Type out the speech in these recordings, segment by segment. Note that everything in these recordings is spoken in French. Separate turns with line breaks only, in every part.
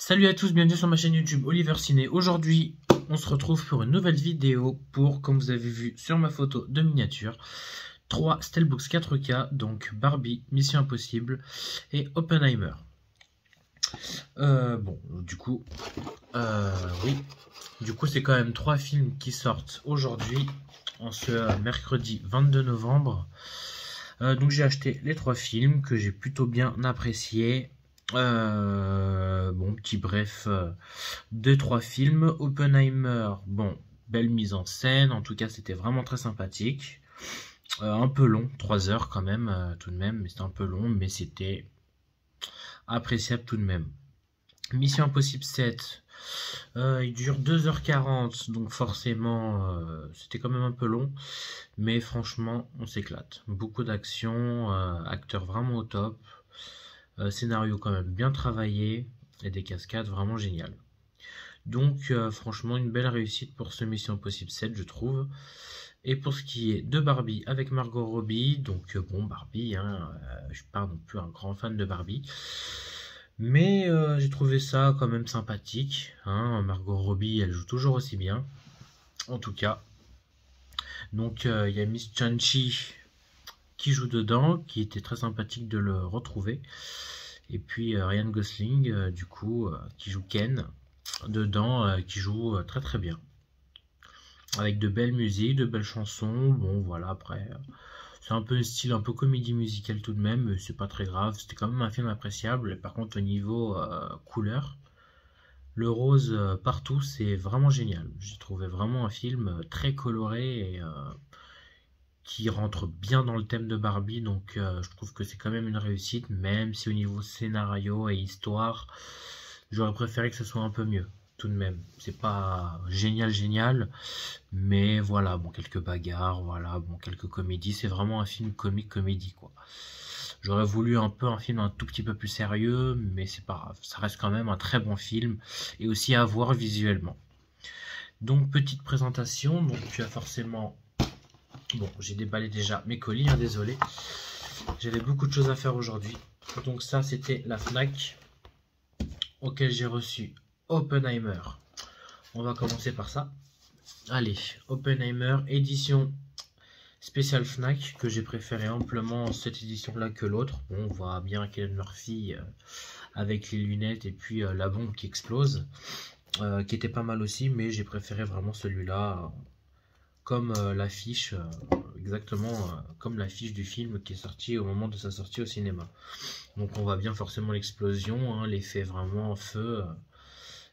Salut à tous, bienvenue sur ma chaîne YouTube Oliver Ciné. Aujourd'hui, on se retrouve pour une nouvelle vidéo pour, comme vous avez vu sur ma photo de miniature, 3 Steelbooks 4K, donc Barbie, Mission Impossible et Oppenheimer. Du coup, c'est quand même 3 films qui sortent aujourd'hui, en ce mercredi 22 novembre. Donc j'ai acheté les 3 films que j'ai plutôt bien appréciés. Petit bref de 3 films. Oppenheimer, bon, belle mise en scène, en tout cas c'était vraiment très sympathique. Un peu long, 3 heures quand même, tout de même, mais c'était un peu long, mais c'était appréciable tout de même. Mission Impossible 7, il dure 2h40, donc forcément c'était quand même un peu long, mais franchement on s'éclate. Beaucoup d'action, acteurs vraiment au top. Scénario quand même bien travaillé et des cascades vraiment géniales. Donc franchement une belle réussite pour ce Mission Impossible 7 je trouve. Et pour ce qui est de Barbie avec Margot Robbie, donc Barbie, je suis pas non plus un grand fan de Barbie. Mais j'ai trouvé ça quand même sympathique. Margot Robbie elle joue toujours aussi bien. En tout cas. Donc il y a Miss Chan-Chi qui joue dedans, qui était très sympathique de le retrouver. Et puis Ryan Gosling, qui joue Ken, dedans, qui joue très très bien. Avec de belles musiques, de belles chansons. Bon voilà, après, c'est un peu un style un peu comédie musicale tout de même, mais c'est pas très grave. C'était quand même un film appréciable. Et par contre, au niveau couleur, le rose partout, c'est vraiment génial. J'ai trouvé vraiment un film très coloré et qui rentre bien dans le thème de Barbie, donc je trouve que c'est quand même une réussite, même si au niveau scénario et histoire, j'aurais préféré que ce soit un peu mieux, tout de même. C'est pas génial, mais voilà, bon, quelques bagarres, voilà, bon, quelques comédies, c'est vraiment un film comédie, quoi. J'aurais voulu un film un tout petit peu plus sérieux, mais c'est pas grave, ça reste quand même un très bon film, et aussi à voir visuellement. Donc, petite présentation, donc forcément... Bon, j'ai déballé déjà mes colis, désolé. J'avais beaucoup de choses à faire aujourd'hui. Donc ça, c'était la Fnac auquel j'ai reçu Oppenheimer. On va commencer par ça. Allez, Oppenheimer, édition spéciale Fnac, que j'ai préféré amplement cette édition-là que l'autre. Bon, on voit bien Cillian Murphy avec les lunettes et puis la bombe qui explose, qui était pas mal aussi, mais j'ai préféré vraiment celui-là. Comme l'affiche, exactement comme l'affiche du film qui est sorti au moment de sa sortie au cinéma. Donc on voit bien forcément l'explosion, l'effet vraiment feu,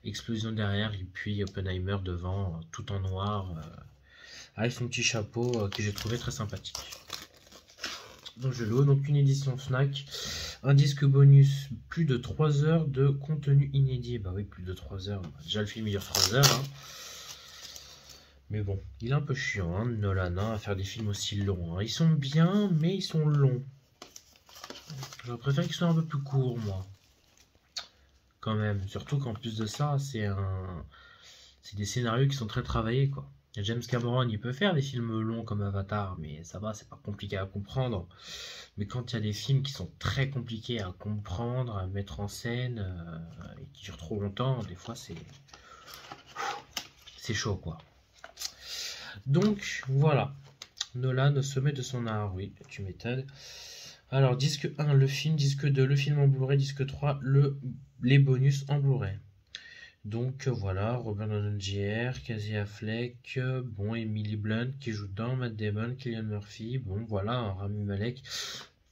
explosion derrière, et puis Oppenheimer devant, tout en noir, avec son petit chapeau que j'ai trouvé très sympathique. Donc je l'ai, donc une édition Fnac, un disque bonus, plus de 3 heures de contenu inédit. Bah oui, plus de 3 heures, déjà le film il dure 3 heures. Mais bon, il est un peu chiant, Nolan, à faire des films aussi longs. Ils sont bien, mais ils sont longs. Je préfère qu'ils soient un peu plus courts, moi. Quand même. Surtout qu'en plus de ça, c'est des scénarios qui sont très travaillés, quoi. James Cameron, il peut faire des films longs comme Avatar, mais ça va, c'est pas compliqué à comprendre. Mais quand il y a des films qui sont très compliqués à comprendre, à mettre en scène, et qui durent trop longtemps, des fois c'est chaud, quoi. Donc voilà, Nolan au sommet de son art, oui, tu m'étonnes. Alors, disque 1, le film, disque 2, le film en Blu-ray, disque 3, les bonus en Blu-ray. Donc voilà, Robert Downey Jr., Casey Affleck, bon, Emily Blunt qui joue dedans, Matt Damon, Cillian Murphy, bon voilà, Rami Malek.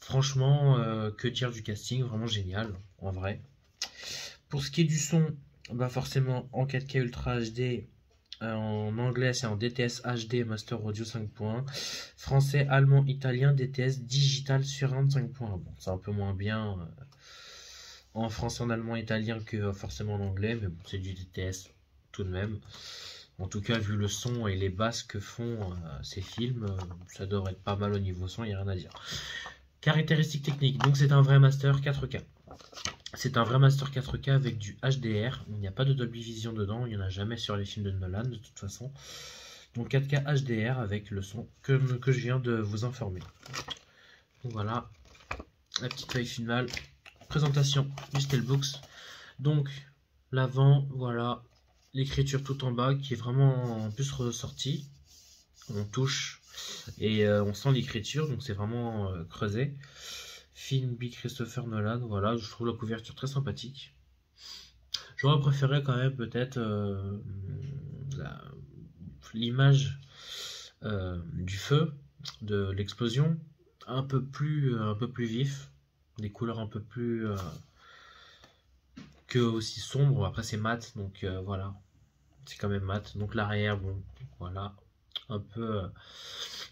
Franchement, que dire du casting, vraiment génial, en vrai. Pour ce qui est du son, bah forcément en 4K Ultra HD, en anglais c'est en DTS HD Master Audio 5.1, français, allemand, italien, DTS Digital Surround 5.1. Bon, c'est un peu moins bien en français, en allemand, italien que forcément en anglais, mais bon, c'est du DTS tout de même. En tout cas, vu le son et les basses que font ces films, ça devrait être pas mal au niveau son, il n'y a rien à dire. Caractéristiques techniques, donc c'est un vrai master 4K. C'est un vrai master 4K avec du HDR. Il n'y a pas de Dolby Vision dedans. Il n'y en a jamais sur les films de Nolan de toute façon. Donc 4K HDR avec le son que je viens de vous informer. Donc voilà la petite feuille finale. Présentation du Steelbooks. Donc L'avant, voilà, l'écriture tout en bas qui est vraiment en plus ressortie. On touche et on sent l'écriture, donc c'est vraiment creusé. Film B. Christopher Nolan, voilà, je trouve la couverture très sympathique. J'aurais préféré quand même peut-être l'image du feu, de l'explosion, un peu plus vif, des couleurs un peu plus que aussi sombres. Après c'est mat, donc voilà, c'est quand même mat. Donc l'arrière, bon, voilà, un peu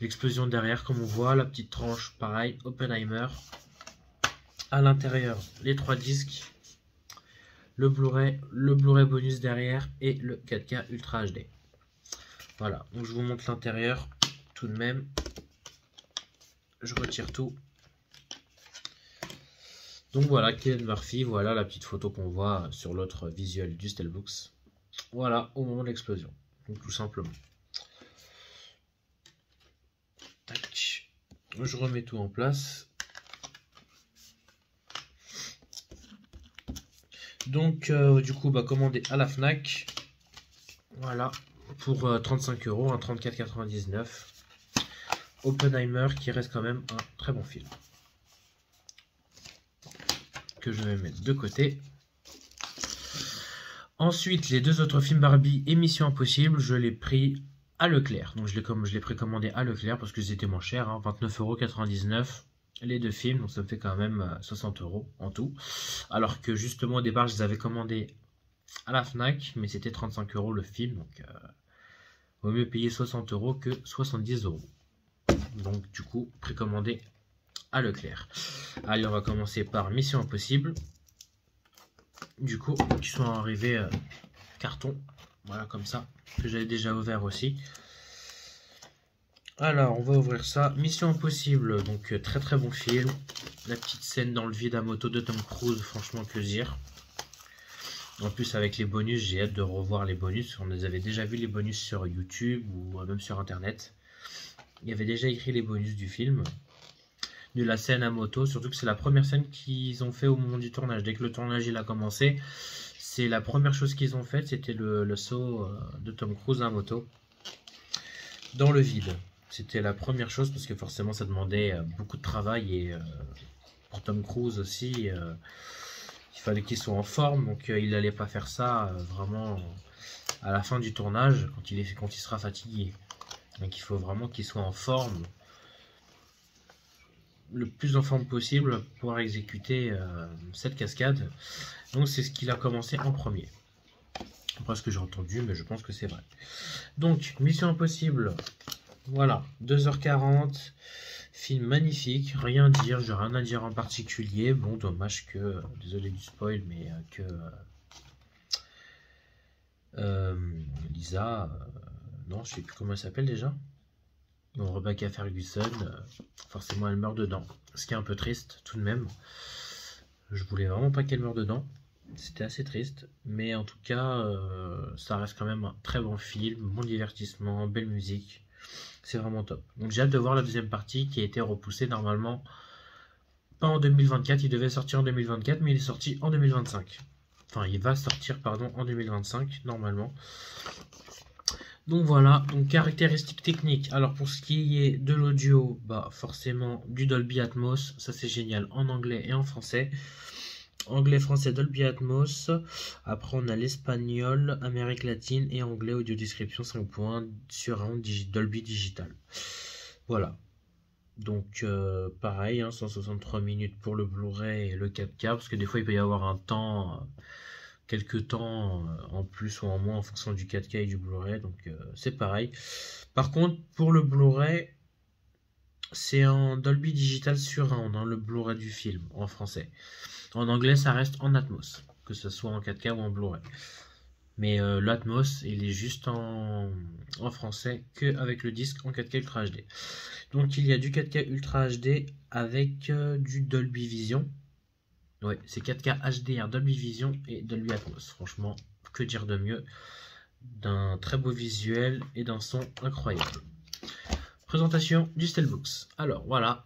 l'explosion derrière, comme on voit, la petite tranche, pareil, Oppenheimer. À l'intérieur, les 3 disques, le Blu-ray bonus derrière et le 4K Ultra HD. Voilà, donc je vous montre l'intérieur tout de même. Je retire tout. Donc voilà, Cillian Murphy, voilà la petite photo qu'on voit sur l'autre visuel du Steelbooks. Voilà, au moment de l'explosion. Donc tout simplement. Tac. Je remets tout en place. Donc du coup, commandé à la Fnac. Voilà, pour 35 €, 34,99 €. Oppenheimer qui reste quand même un très bon film. Que je vais mettre de côté. Ensuite, les 2 autres films Barbie et Mission Impossible, je l'ai pris à Leclerc. Donc je l'ai précommandé à Leclerc parce qu'ils étaient moins chers, hein, 29,99 € les 2 films, donc ça me fait quand même 60 € en tout. Alors que justement au départ, je les avais commandés à la Fnac, mais c'était 35 € le film, donc vaut mieux payer 60 € que 70 €. Donc du coup, précommandé à Leclerc. Allez, on va commencer par Mission Impossible. Du coup, qui sont arrivés carton, voilà comme ça, que j'avais déjà ouvert aussi. Alors, on va ouvrir ça. Mission Impossible, donc très très bon film. La petite scène dans le vide à moto de Tom Cruise, franchement que dire. En plus, avec les bonus, j'ai hâte de revoir les bonus. On les avait déjà vu les bonus sur YouTube ou même sur Internet. Il y avait déjà écrit les bonus du film. De la scène à moto, surtout que c'est la première scène qu'ils ont fait au moment du tournage. Dès que le tournage il a commencé, c'est la première chose qu'ils ont faite, c'était le saut de Tom Cruise à moto dans le vide. C'était la première chose parce que forcément ça demandait beaucoup de travail et pour Tom Cruise aussi, il fallait qu'il soit en forme, donc il n'allait pas faire ça vraiment à la fin du tournage quand il sera fatigué. Donc il faut vraiment qu'il soit en forme, le plus en forme possible pour pouvoir exécuter cette cascade. Donc c'est ce qu'il a commencé en premier. Après ce que j'ai entendu, mais je pense que c'est vrai. Donc Mission Impossible, voilà, 2h40, film magnifique, rien à dire, j'ai rien à dire en particulier. Bon, dommage que, désolé du spoil, mais que Lisa, non, je sais plus comment elle s'appelle déjà. Bon, Rebecca Ferguson, forcément elle meurt dedans. Ce qui est un peu triste tout de même. Je voulais vraiment pas qu'elle meure dedans. C'était assez triste. Mais en tout cas, ça reste quand même un très bon film. Bon divertissement, belle musique. C'est vraiment top. Donc j'ai hâte de voir la deuxième partie qui a été repoussée normalement. Pas en 2024, il devait sortir en 2024, mais il est sorti en 2025. Enfin, il va sortir, pardon, en 2025, normalement. Donc voilà, donc caractéristiques techniques. Alors pour ce qui est de l'audio, forcément du Dolby Atmos, ça c'est génial en anglais et en français. Anglais, français, Dolby Atmos. Après on a l'espagnol, Amérique latine et anglais, audio description 5 points, surround Dolby Digital. Voilà. Donc pareil, hein, 163 minutes pour le Blu-ray et le 4K, parce que des fois il peut y avoir un temps... quelques temps en plus ou en moins en fonction du 4K et du Blu-ray, donc c'est pareil. Par contre, pour le Blu-ray, c'est en Dolby Digital Surround, hein, le Blu-ray du film, en français. En anglais, ça reste en Atmos, que ce soit en 4K ou en Blu-ray. Mais l'Atmos, il est juste en français qu'avec le disque en 4K Ultra HD. Donc il y a du 4K Ultra HD avec du Dolby Vision. Ouais, c'est 4K HDR, Dolby Vision et Dolby Atmos. Franchement, que dire de mieux? D'un très beau visuel et d'un son incroyable. Présentation du Steelbooks. Alors voilà,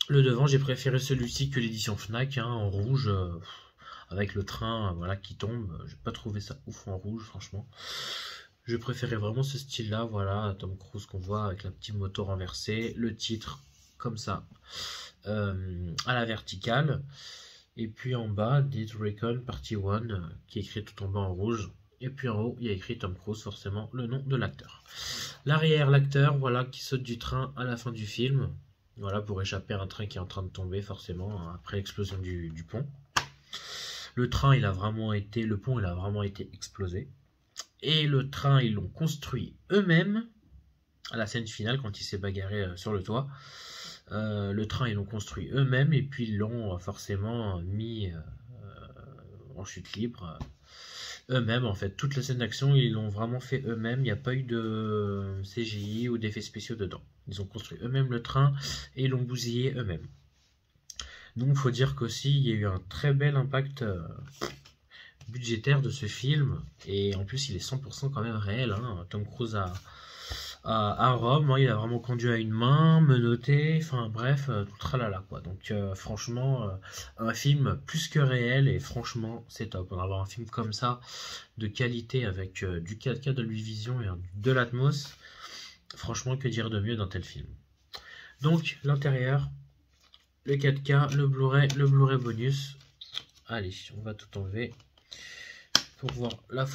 le devant, j'ai préféré celui-ci que l'édition Fnac, hein, en rouge. avec le train voilà, qui tombe. J'ai pas trouvé ça ouf en rouge, franchement. Je préférais vraiment ce style-là, voilà, Tom Cruise qu'on voit avec la petite moto renversée, le titre comme ça, à la verticale, et puis en bas, Dead Recon Party 1, qui est écrit tout en bas en rouge, et puis en haut, il y a écrit Tom Cruise, forcément, le nom de l'acteur. L'arrière, l'acteur, voilà, qui saute du train à la fin du film, voilà, pour échapper à un train qui est en train de tomber, forcément, après l'explosion du pont. Le train, le pont, il a vraiment été explosé. Et le train, ils l'ont construit eux-mêmes, à la scène finale, quand il s'est bagarré sur le toit. Le train, ils l'ont construit eux-mêmes, et puis ils l'ont forcément mis en chute libre. Eux-mêmes, en fait. Toute la scène d'action, ils l'ont vraiment fait eux-mêmes. Il n'y a pas eu de CGI ou d'effets spéciaux dedans. Ils ont construit eux-mêmes le train, et ils l'ont bousillé eux-mêmes. Donc, il faut dire qu'aussi, il y a eu un très bel impact budgétaire de ce film, et en plus il est 100% quand même réel, hein. Tom Cruise à Rome, hein, il a vraiment conduit à une main, menotté, enfin bref, tout tralala quoi. Donc franchement, un film plus que réel, et franchement c'est top. On avoir un film comme ça, de qualité, avec du 4K de Vision et de l'Atmos, franchement que dire de mieux d'un tel film. Donc l'intérieur, le 4K, le Blu-ray bonus. Allez, on va tout enlever pour voir la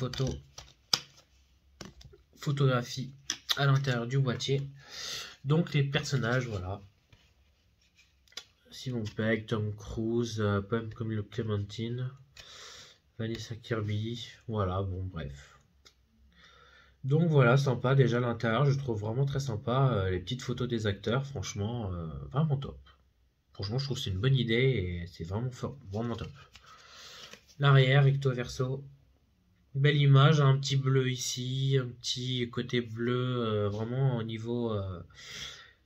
photographie à l'intérieur du boîtier. Donc les personnages, voilà. Simon Pegg, Tom Cruise, Pam comme le Clémentine, Vanessa Kirby, voilà, bon bref. Donc voilà, sympa déjà l'intérieur, je trouve vraiment très sympa. Les petites photos des acteurs, franchement, vraiment top. Franchement, je trouve que c'est une bonne idée et c'est vraiment fort, vraiment top. L'arrière, recto verso. Belle image, un petit bleu ici, un petit côté bleu, vraiment au niveau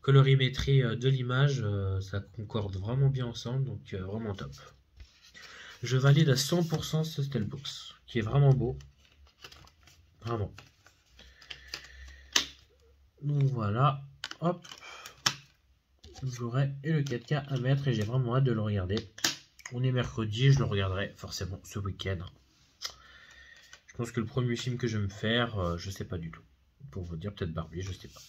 colorimétrie de l'image, ça concorde vraiment bien ensemble, donc vraiment top. Je valide à 100% ce Steelbooks, qui est vraiment beau, vraiment. Donc voilà, hop, j'aurai et le 4K à mettre, et j'ai vraiment hâte de le regarder. On est mercredi, je le regarderai forcément ce week-end. Je pense que le premier film que je vais me faire, je sais pas du tout. Pour vous dire, peut-être Barbie, je sais pas.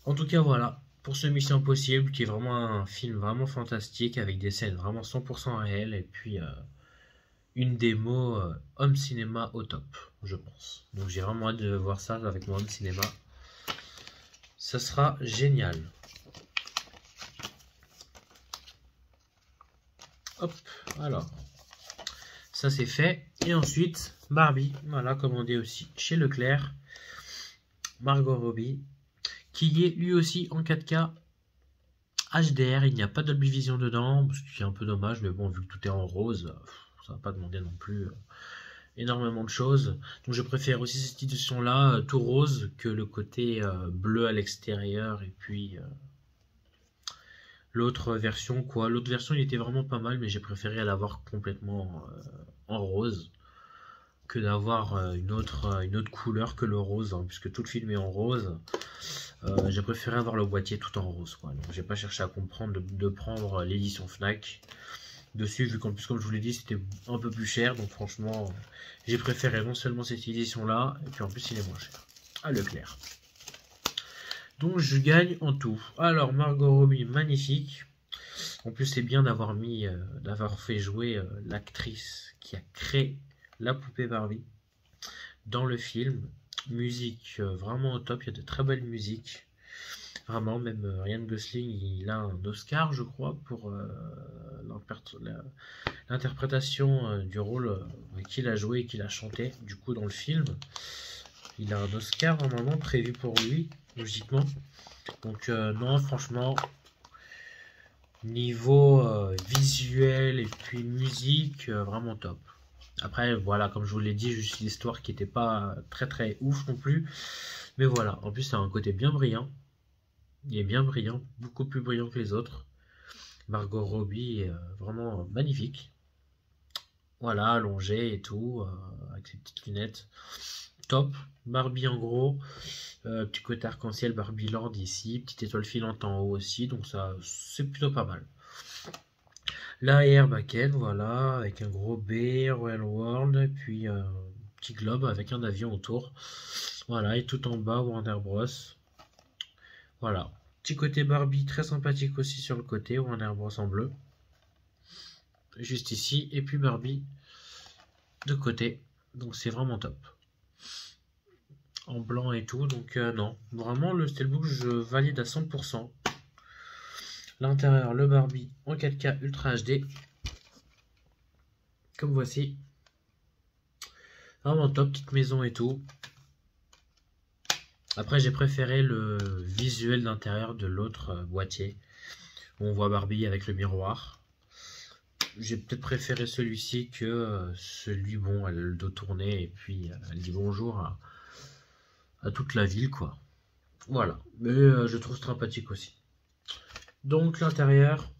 En tout cas, voilà. Pour ce Mission Impossible, qui est vraiment un film vraiment fantastique, avec des scènes vraiment 100% réelles, et puis une démo home cinéma au top, je pense. Donc j'ai vraiment hâte de voir ça avec mon home cinéma. Ça sera génial. Hop, alors. Ça c'est fait. Et ensuite, Barbie, voilà, commandé aussi chez Leclerc. Margot Robbie, qui est lui aussi en 4K HDR. Il n'y a pas Dolby Vision dedans, ce qui est un peu dommage, mais bon, vu que tout est en rose, ça va pas demander non plus énormément de choses. Donc je préfère aussi cette édition-là, tout rose, que le côté bleu à l'extérieur, et puis l'autre version, quoi. L'autre version, il était vraiment pas mal, mais j'ai préféré l'avoir complètement en rose, que d'avoir une autre couleur que le rose, hein, puisque tout le film est en rose. J'ai préféré avoir le boîtier tout en rose, quoi. Donc j'ai pas cherché à comprendre de prendre l'édition Fnac dessus, vu qu'en plus, comme je vous l'ai dit, c'était un peu plus cher. Donc franchement, j'ai préféré non seulement cette édition là, et puis en plus il est moins cher à Leclerc. Donc je gagne en tout. Alors Margot Robbie, magnifique. En plus c'est bien d'avoir fait jouer l'actrice qui a créé la poupée Barbie dans le film. Musique vraiment au top, il y a de très belles musiques. Vraiment, même Ryan Gosling, il a un Oscar, je crois, pour l'interprétation du rôle qu'il a joué et qu'il a chanté, du coup, dans le film. Il a un Oscar, normalement, prévu pour lui, logiquement. Donc, non, franchement, niveau visuel et puis musique, vraiment top. Après, voilà, comme je vous l'ai dit, juste l'histoire qui n'était pas très très ouf non plus. Mais voilà, en plus, ça a un côté bien brillant. Il est bien brillant, beaucoup plus brillant que les autres. Margot Robbie est vraiment magnifique. Voilà, allongée et tout, avec ses petites lunettes. Top. Barbie en gros. Petit côté arc-en-ciel Barbie Land ici. Petite étoile filante en haut aussi. Donc ça, c'est plutôt pas mal. L'arrière baquette, voilà, avec un gros B, Royal World, et puis petit globe avec un avion autour. Voilà, et tout en bas, Warner Bros. Voilà. Petit côté Barbie très sympathique aussi sur le côté, Warner Bros en bleu. Juste ici, et puis Barbie de côté. Donc c'est vraiment top. En blanc et tout, donc non. Vraiment, le Steelbook, je valide à 100%. L'intérieur, le Barbie en 4K Ultra HD. Comme voici. Vraiment top, petite maison et tout. Après, j'ai préféré le visuel d'intérieur de l'autre boîtier. Où on voit Barbie avec le miroir. J'ai peut-être préféré celui-ci que celui, bon, elle a le dos tourné et puis elle dit bonjour à toute la ville, quoi. Voilà. Mais je trouve sympathique aussi. Donc l'intérieur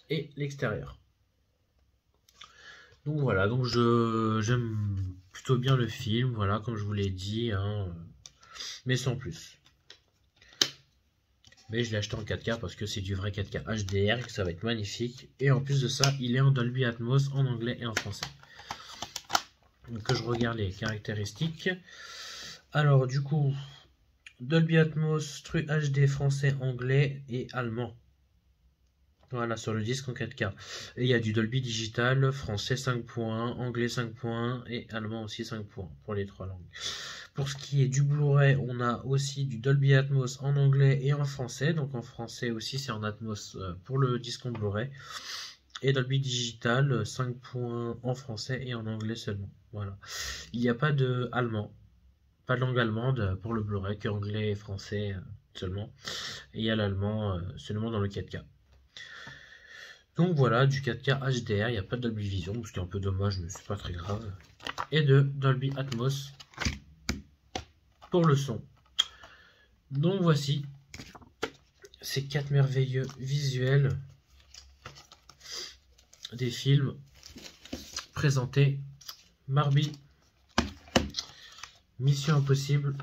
et l'extérieur. Donc voilà, donc j'aime plutôt bien le film, voilà, comme je vous l'ai dit, hein, mais sans plus. Mais je l'ai acheté en 4K parce que c'est du vrai 4K HDR et que ça va être magnifique. Et en plus de ça, il est en Dolby Atmos en anglais et en français. Donc que je regarde les caractéristiques. Alors du coup, Dolby Atmos, True HD français, anglais et allemand. Voilà, sur le disque en 4K. Et il y a du Dolby Digital, français 5 points, anglais 5 points et allemand aussi 5 points pour les 3 langues. Pour ce qui est du Blu-ray, on a aussi du Dolby Atmos en anglais et en français. Donc en français aussi, c'est en Atmos pour le disque en Blu-ray. Et Dolby Digital, 5 points en français et en anglais seulement. Voilà. Il n'y a pas de allemand, pas de langue allemande pour le Blu-ray, que anglais et français seulement. Et il y a l'allemand seulement dans le 4K. Donc voilà, du 4K HDR, il n'y a pas de Dolby Vision, ce qui est un peu dommage, mais c'est pas très grave. Et de Dolby Atmos pour le son. Donc voici ces 4 merveilleux visuels des films présentés. Barbie, Mission Impossible,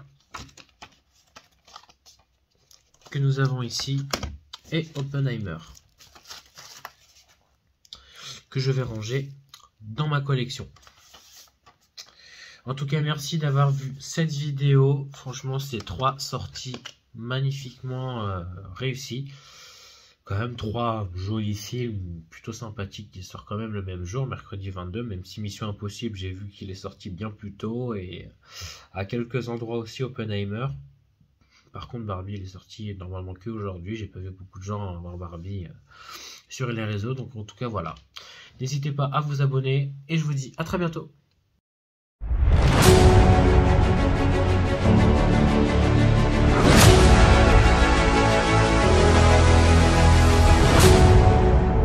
que nous avons ici, et Oppenheimer, que je vais ranger dans ma collection. En tout cas, merci d'avoir vu cette vidéo. Franchement, c'est 3 sorties magnifiquement réussies. Quand même 3 jolis films plutôt sympathiques qui sortent quand même le même jour, mercredi 22, même si Mission Impossible, j'ai vu qu'il est sorti bien plus tôt, et à quelques endroits aussi Oppenheimer. Par contre, Barbie, il est sorti normalement que aujourd'hui. J'ai pas vu beaucoup de gens voir Barbie sur les réseaux, donc en tout cas, voilà. N'hésitez pas à vous abonner, et je vous dis à très bientôt.